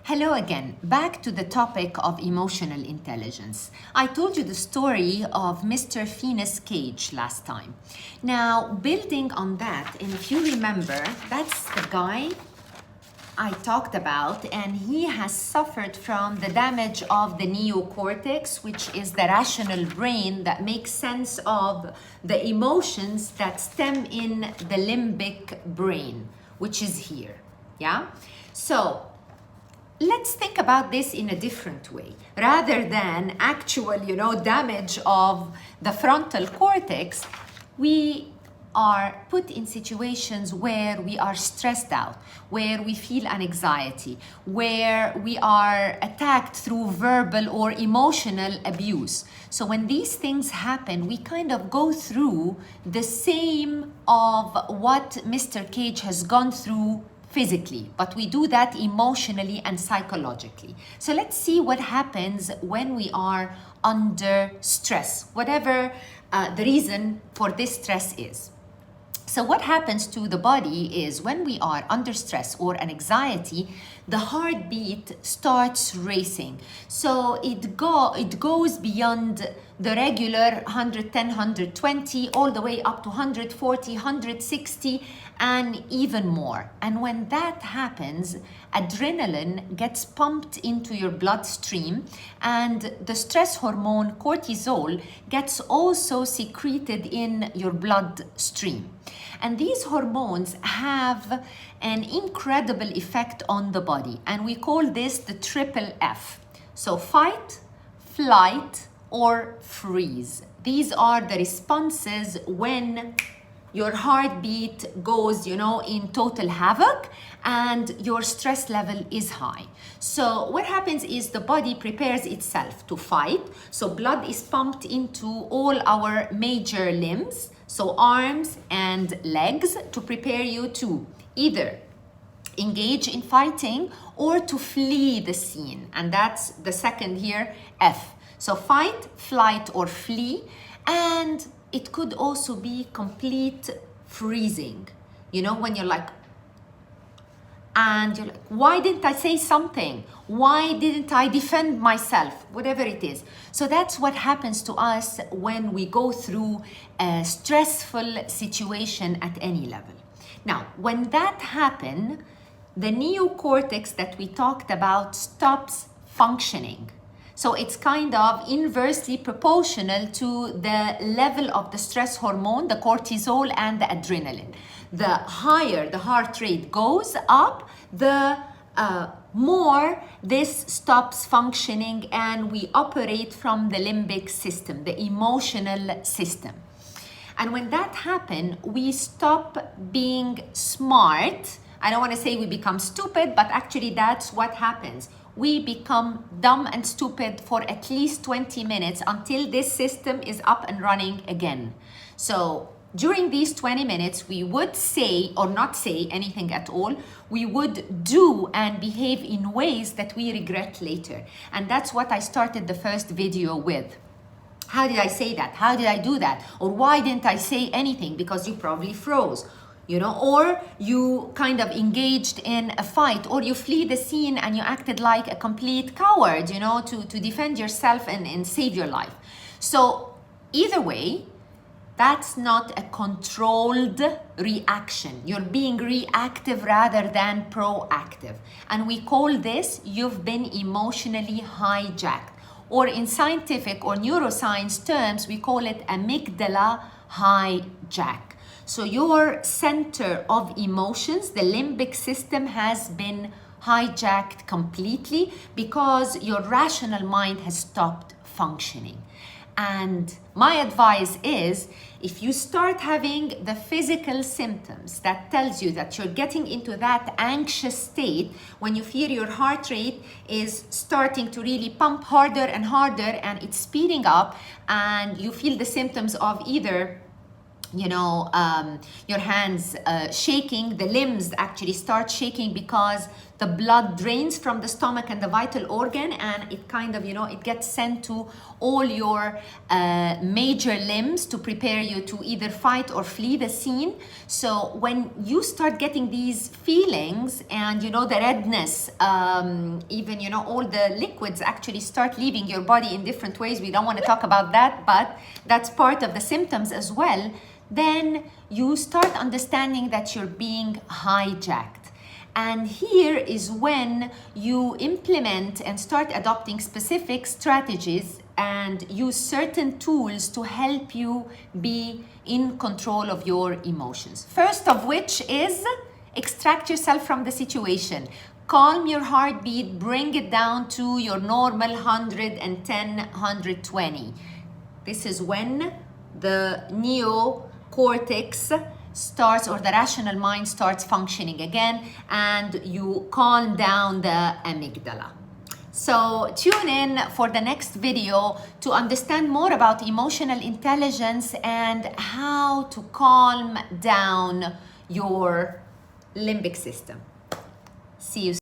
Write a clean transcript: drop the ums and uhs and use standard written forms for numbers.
Hello again, back to the topic of emotional intelligence. I told you the story of Mr. Phineas Cage last time. Now, building on that, and if you remember, that's the guy I talked about, and he has suffered from the damage of the neocortex, which is the rational brain that makes sense of the emotions that stem in the limbic brain, which is here, yeah? So, let's think about this in a different way. Rather than actual, damage of the frontal cortex, we are put in situations where we are stressed out, where we feel an anxiety, where we are attacked through verbal or emotional abuse. So when these things happen, we kind of go through the same of what Mr. Cage has gone through physically, but we do that emotionally and psychologically. So let's see what happens when we are under stress, whatever the reason for this stress is. So what happens to the body is when we are under stress or an anxiety, the heartbeat starts racing. So it goes beyond the regular 110, 120, all the way up to 140, 160, and even more. And when that happens, adrenaline gets pumped into your bloodstream, and the stress hormone cortisol gets also secreted in your bloodstream. And these hormones have an incredible effect on the body, and we call this the triple F. So fight, flight, or freeze. These are the responses when your heartbeat goes, in total havoc and your stress level is high. So what happens is the body prepares itself to fight. So blood is pumped into all our major limbs, so arms and legs, to prepare you to either engage in fighting or to flee the scene. And that's the second here, F. So fight, flight, or flee. And it could also be complete freezing. When you're like, and you're like, why didn't I say something? Why didn't I defend myself? Whatever it is. So that's what happens to us when we go through a stressful situation at any level. Now, when that happens, the neocortex that we talked about stops functioning. So it's kind of inversely proportional to the level of the stress hormone, the cortisol and the adrenaline. The higher the heart rate goes up, the more this stops functioning, and we operate from the limbic system, the emotional system. And when that happens, we stop being smart. I don't want to say we become stupid, but actually that's what happens. We become dumb and stupid for at least 20 minutes until this system is up and running again. So during these 20 minutes, we would say or not say anything at all. We would do and behave in ways that we regret later. And that's what I started the first video with. How did I say that? How did I do that? Or why didn't I say anything? Because you probably froze. Or you kind of engaged in a fight, or you flee the scene and you acted like a complete coward, to defend yourself and save your life. So either way, that's not a controlled reaction. You're being reactive rather than proactive. And we call this, you've been emotionally hijacked. Or in scientific or neuroscience terms, we call it amygdala hijack. So your center of emotions, the limbic system, has been hijacked completely because your rational mind has stopped functioning. And my advice is, if you start having the physical symptoms that tells you that you're getting into that anxious state, when you feel your heart rate is starting to really pump harder and harder and it's speeding up, and you feel the symptoms of either your hands shaking, the limbs actually start shaking because the blood drains from the stomach and the vital organ, and it kind of, you know, it gets sent to all your major limbs to prepare you to either fight or flee the scene. So when you start getting these feelings and, you know, the redness, even, you know, all the liquids actually start leaving your body in different ways. We don't want to talk about that, but that's part of the symptoms as well. Then you start understanding that you're being hijacked. And here is when you implement and start adopting specific strategies and use certain tools to help you be in control of your emotions. First of which is extract yourself from the situation. Calm your heartbeat, bring it down to your normal 110, 120. This is when the neocortex starts, or the rational mind starts functioning again, and you calm down the amygdala. So tune in for the next video to understand more about emotional intelligence and how to calm down your limbic system. See you soon.